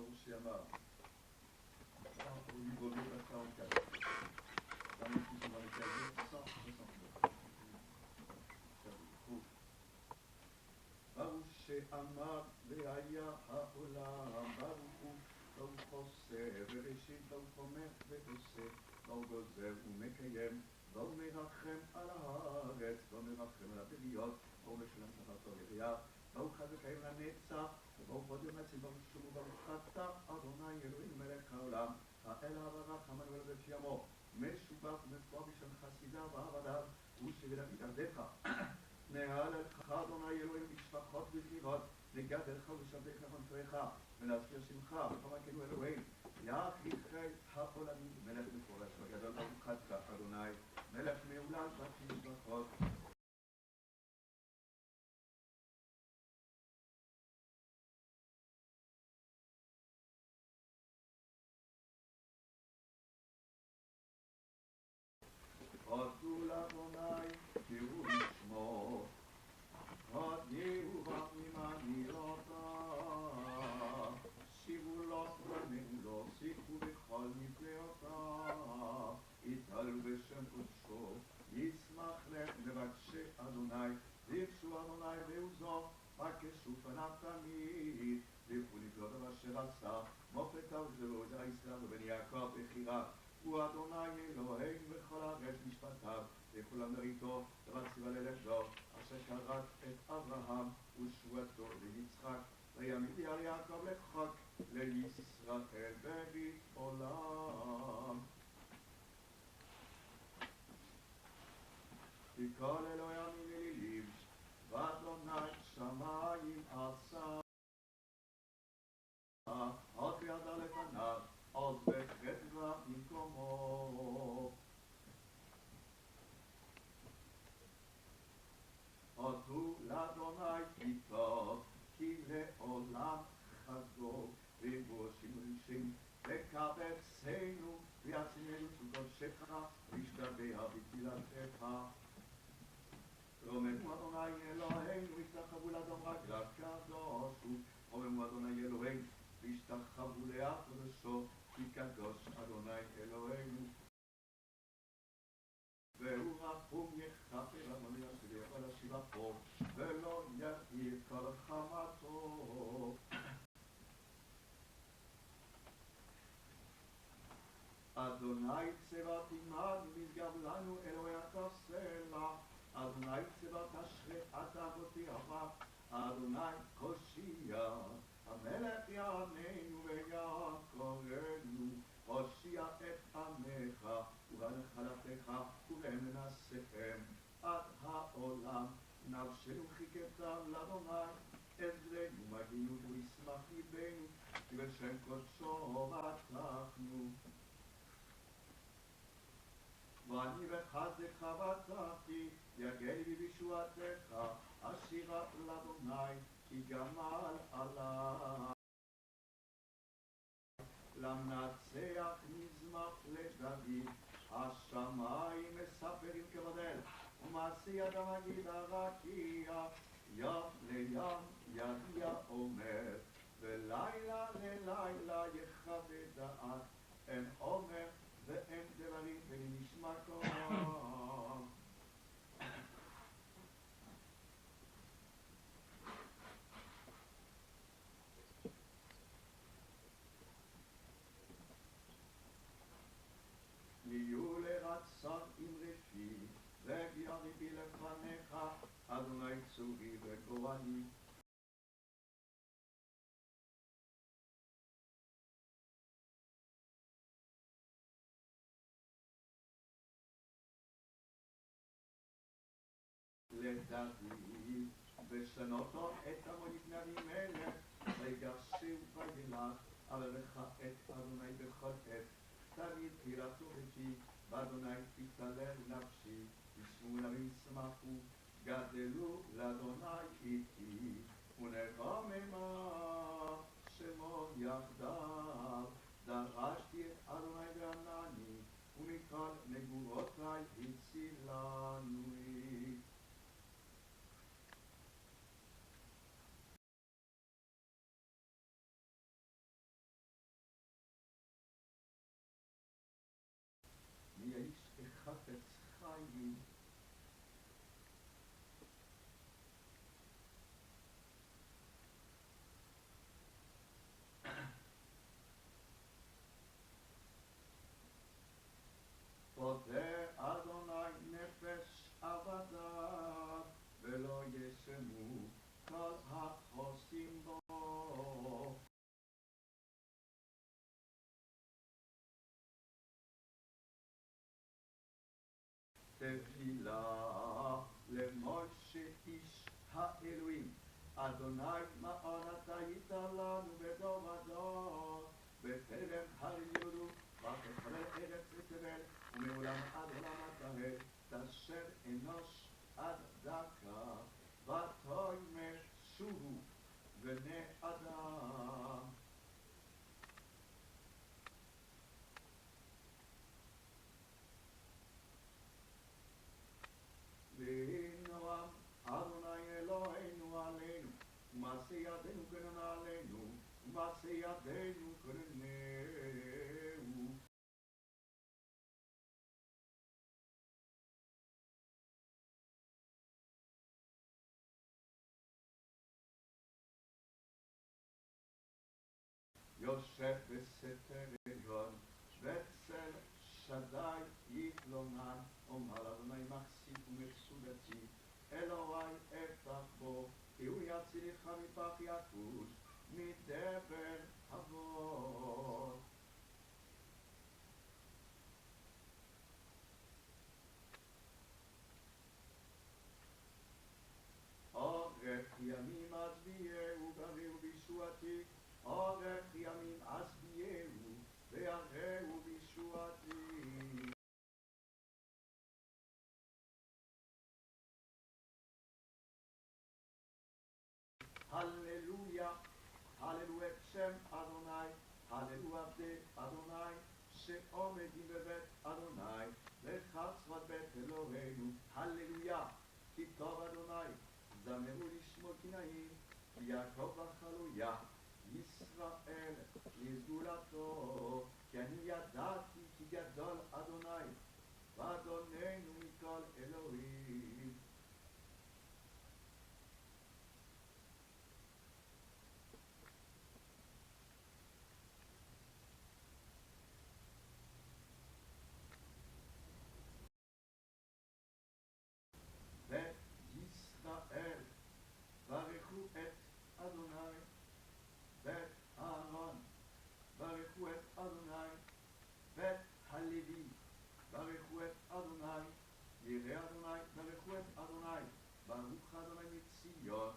ברוך שאמר, au niveau de la 44. Dans les qui sont dans les cahiers, 162. ברוך שאמר והיה העולם, ברוך הוא, ברוך עושה וראשית, ברוך אומר ועושה, ברוך גוזר ומקיים, ברוך מרחם על הארץ, ברוך מרחם על הבריות, ברוך משלם שכר טוב לראייה, ברוך חי וקיים לנצח, וברוך עוד יום נציל, ברוך שמו וברוך אתה אדוני אלוהים מלך העולם, האל הברך המנהל בית ימו, משובח ומפואר בשם חסידיו ועבדיו, ושבדוד עבדיך. נהללך אדוני אלוהים בשפחות וזמירות, לגדלך ולשבחך ונפארך, ולהזכיר שמך, וכל מכנו אלוהים, יחיכי העולמים, מלך מפורש וגדול ברוך אתה אדוני, מלך מהולל בת שבחות. הודו לאדוני, קראו לשמו, הודיעו ממעלותיו, שיבו לו פנינו לו, שיחו בכל נפלאותיו, יתהללו בשם קודשו, ישמח למבקשי אדוני, דרשו אדוני ועוזו, בקשו פניו תמיד, דרכו נפלאותיו אשר עשה, מופתיו וגדולו עזר ישראל ובן יעקב בחירה. הוא אדוני אלוהינו בכל הארץ משפטיו, לכולם בריתו, דבר ציווה ללכתו, אשר כרת את אברהם ושבועתו ליצחק, ויעמיד על יעקב לחוק לישראל ברית עולם. כי כל אלוהי עמים אלילים, ואדוני שמיים עשה, עוד וידע לפניו, עוד וחדווה במקומו. הודו לאדוני כי טוב, כי לעולם חגו, ובושים רישים, וקבצנו, ויעצמנו קודשך, וישתבח בתפילתך. רוממו אדוני אלוהינו, וישתחוו לאדון רגליו קדוש הוא. רוממו אדוני אלוהינו, וישתחוו לקדושו, כי קדוש אדוני אלוהינו. והוא רחום יכפר אדוני אשר יכול לשבחו, ולא יאיר כל חמתו. אדוני צבאות עמנו, משגב לנו אלוהי התסלע, אדוני צבאות השראת אבותיך, אדוני הושיע, המלך יעננו ויעקרנו, הושיע את עמך ובנחלתך ובמנסיכם עד העולם. נפשנו חיכתה לאדוני, עזרנו מגינו וישמח ליבנו, כי בשם קודשו בטחנו. ואני בחסדך בטחתי, יגל בי בישועתך, אשירה לאדוני, כי גמל עלי. למנצח מזמח לדוד, השמיים מספרים כבדל, ומעשי ידם אגיד הרקיע, ים לים יגיע אומר, ולילה ללילה יכבד דעת, אין עומר ואין דברים ונשמע קולם. יהיו לרצון עם רפי, והגיע ליבי לפניך, אדוני צורי וגורלי. לדוד, ושנותו את עמו לפני מלך, ויגרשו וילך, אבל לך את אדוני בכל עת. תמיד תהילתו בפי, באדוני תתהלל נפשי, ישמעו להם ישמחו, גדלו לאדוני איתי, ונרוממה שמו יחדיו. דרשתי את אדוני וענני, ומכל נגועותיי הצילני. אדוני מעון אתה היית לנו בדור ודור, בטרם הריודו ותחלל ארץ ותבל, ומעולם עד עולם התהל, תשר אנוש עד דקה, ותאמר שובו בני אדם. ונועם אדוני אלוהינו עלינו, ומעשה ידינו כונן עלינו, ומעשה ידינו כוננהו. יושב בסתר עליון, בצל שדי יתלונן, אומר אדוני מחסי ומחסודתי, אלוהי אפתח בו, כי הוא יצילך מפח יתוש, מדבר עבור. אורך ימים אשביעהו בראהו בישועתי, אורך ימים אשביעהו ויראהו בישועתי. הללויה, הללו את שם אדוני, הללו עבדי אדוני, שעומדים בבית אדוני, לחצרות בית אלוהינו, הללויה, כי טוב אדוני, זמרו לשמו כי נעים, כי יעקב החלויה, ישראל לסגולתו, כי אני ידעתי כי גדול אדוני, ואדוננו מכל אלוהים. וישראל ברכו את אדוני, בית אהרון ברכו את אדוני, בית הלוי ברכו את אדוני, יראי אדוני ברכו את אדוני, ברוך אדוני מציון,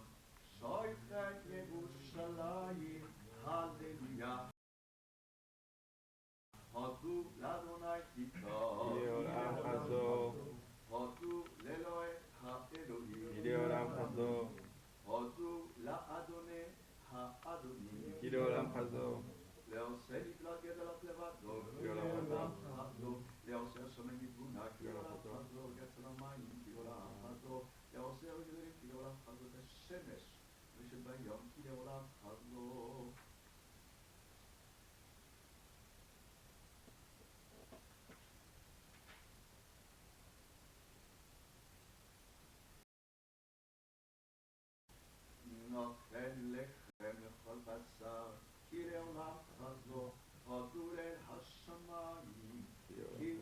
שויכי ירושלים, הללויה. הודו לאדוני כי טוב, לעולם חסדו, הודו לאלוהי האלוהים, כי לעולם חסדו, הודו לאדוני האדונים, כי לעולם חסדו, לעושה נפלאות גדולות לבדו, כי לעולם חסדו, חסדו, לעושה השמיים בתבונה, כי כי לעולם לעולם חסדו, חסדו, יצר המים, כי לעולם חסדו, לעושה הגדולים, כי לעולם חסדו, את השמש, ושביום, כי לעולם חסדו. נותן לחם לכל בשר, כי לעולם חסדו, הודו לאל השמיים, כי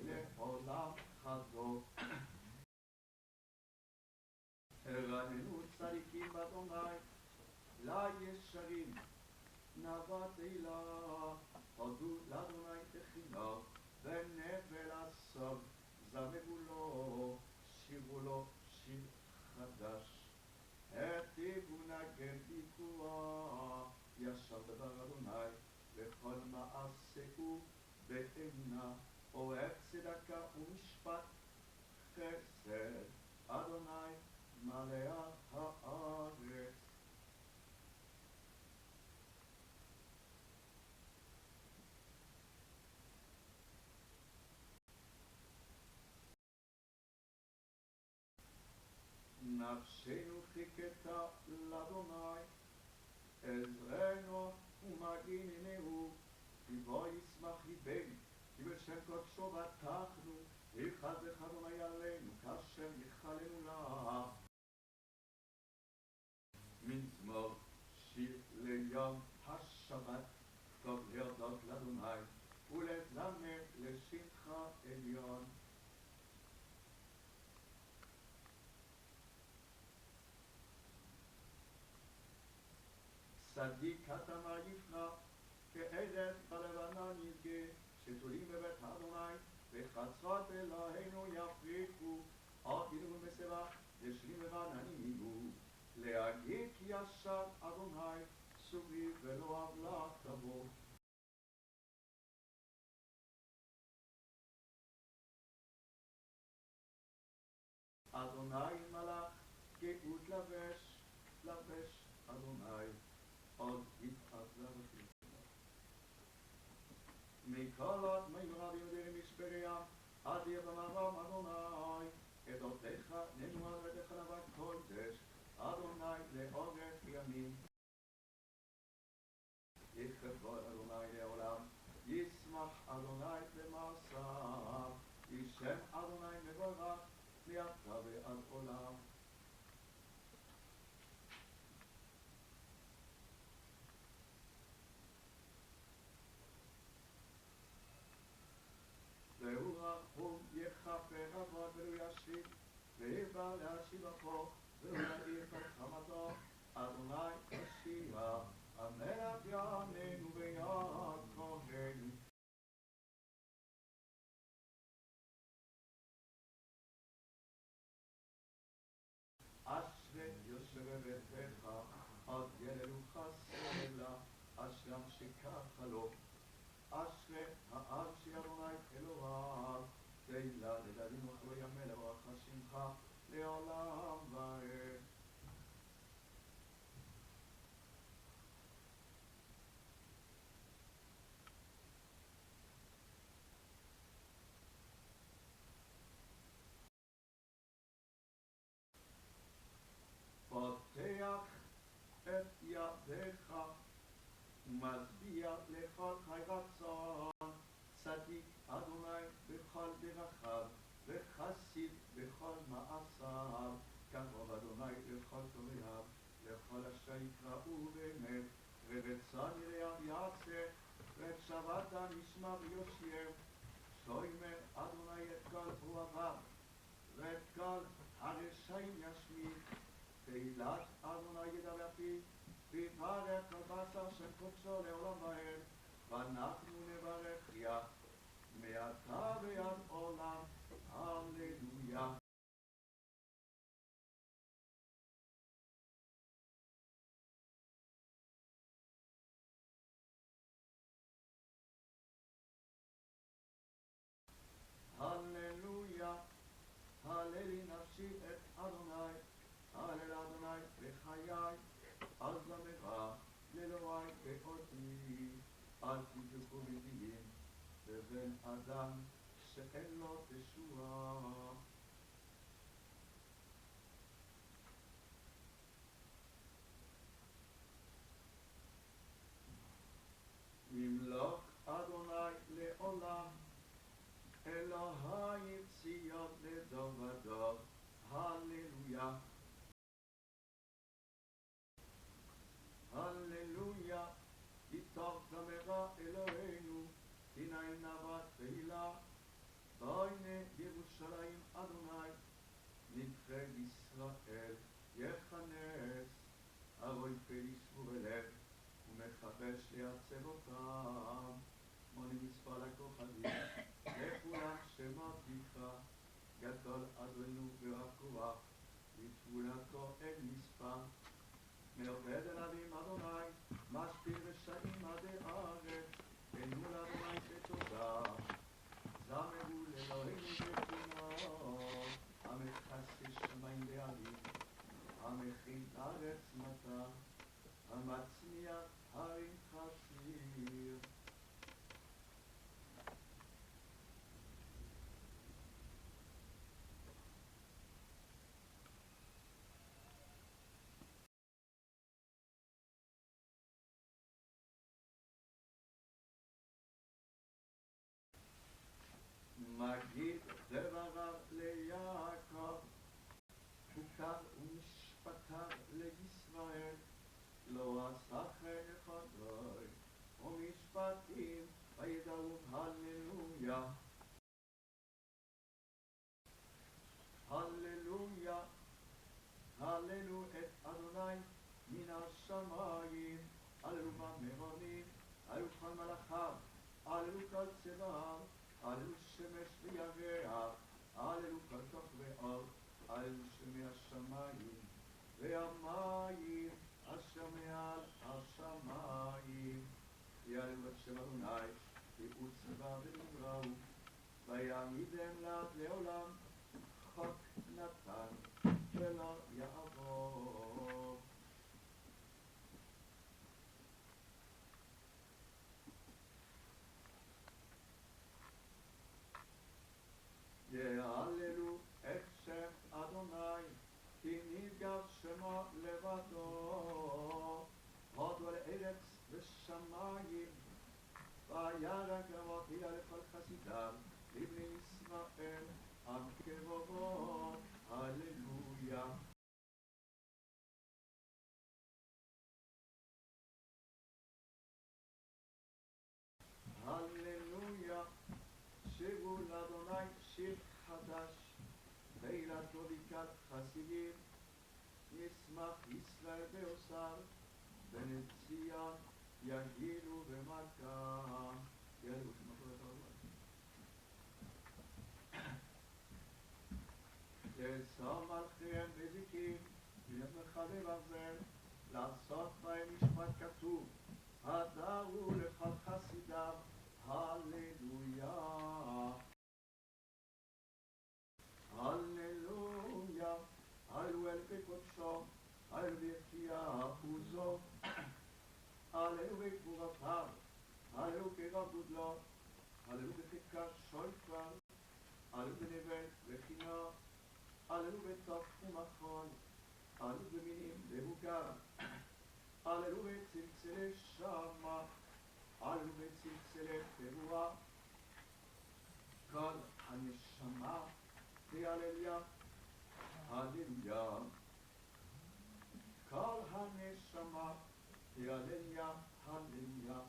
לעולם חסדו. רננו צדיקים באדוני, לישרים נאווה תהילה, הודו לאדוני תחילה, ונבל הסוף, זמרו לו, שירו לו שיר חדש. היטיבו נגן ביצוע, ישר דבר אדוני, וכל מעשהו באמונה, אוהב צדקה ומשפט חסד, אדוני מלאה הארץ. נפשנו חיכתה לאדוני, עזרנו ומגיננו, כי בו ישמח ליבנו, כי בשם קודשו בטחנו, יכבדך אדוני עלינו, כאשר יכלנו לך. מזמור שיר ליום השבת, טוב להודות לאדוני, ולזמר לשמחה עליון. צדיק התמר יפרח, כארץ בלבנון יזכה, שתולים בבית אדוני, וחצרות אלוהינו יפריחו, עתידו בשיבה, ישרים ובעננים יהיו. להגיד כי ישר אדוני סובי ולא עוולה תבוא. אדוני מלך גאות לבש, לבש אדוני עוד יפעת לבשים. מכל עוד מימרה ביודעי מספריה עד יבמרם אדוני עדותיך ננוע ודך נבד קודש אדוני לאורך ימים. יכבוד אדוני לעולם ישמח אדוני במעשיו ישם אדוני מבורך מעתה ועד עולם. והוא רחום יכפר אבות ולא ישיב ויבא להשיב אפו והוא יאיר את חמתו אדוני הושיע המלך יעננו ביד כהן. אשרי יושבי ביתך עד יללוך סלע אשרם שככה לו. אשרי העם שאדוני אלוהיו תהילה לדדים וכלו ימי לברכה שמך לעולם ועד. פותח את ידיך ומצביע לכל חי רצון צדיק אדוני בכל דרכיו וחסיד בכל מעשיו קרוב אדוני לכל טוביו לכל אשר יקראו באמת ורצון יריב יעשה ואת שבתה נשמע ויושיע שוימר אדוני את כל אוהביו ואת כל הרשעים ישמיד תהילת אדוני ידבר פיו ויברך כל בשר שם קודשו לעולם ועד ואנחנו נברכיה מעתה ועד עולם. הללויה. הללויה. הללי נפשי את אדוני הלל אדוני בחיי אז למרה לאלוהי באותי אל תבדקו בדין בבן אדם שאין לו תשועה. ימלוך אדוני לעולם אלוהי ציון לדור ודור. הללויה. הללויה. כי טוב דמך אלוהינו הנה נבת תהילה בואנה ירושלים אדוני נדחה ישראל יכנס ארוי פלישבו בלב ומחפש לייצב אותם מוני מספר לכוכבים לכולם שמות בך גדול אדונו ורב לתבונתו אין מספר מעובד אלוהים אדוני משפיל רשעים עד הארץ תנו לאדוני בתודה זמרו לאלוהינו בתפילה המכסס שמיים בעלים המכין ארץ מטר המצמיח הרים חסיר. מגיד דבריו ליעקב חוקיו ומשפטיו לישראל לא עשה כן חדוי ומשפטים וידעו. הללויה. הללויה. הללו את אדוני מן השמיים הללו במרומים הללו כל מלאכיו הללו כל צבאיו הללו שמש וירח הללו כל כוכבי אור הללו שמי השמיים ואמר יעלו את שם אדוני, פירוץ צבא ונבראו, ויעמידם לעד לעולם, חוק נתן ולא יעבור. יהללו את שם אדוני, כי נשגב שמו לבדו, הודו לארץ ושמיים, וירא כבוד תהילה לכל חסידיו, לבני ישראל, עם כבודו, הללויה. הללויה, שירו לאדוני שיר חדש, תהילתו בקעת חסידים, ישמח ישראל בעושר, בני ציון יגילו במלכה. יאללה, שמחו את הרב. ישום מלכיהם בזיקים, ימחרי ברזל, לעשות בהם משפט כתוב, הדרו לכל חסידיו, הללויה. הללויה, עלו אל בקודשו, עלו ביחייהו זו, עלו בגבורתיו, עלו כרבות לו, עלו בחיקת שופר, עלו בנבל וכינור, עלו בתוך ומחול, עלו במינים בהוגה, עלו בצלצלי שמה, עלו בצלצלי תרועה, כל הנשמה תהלליה, הללויה. כל הנשמה תהלליה, הללויה.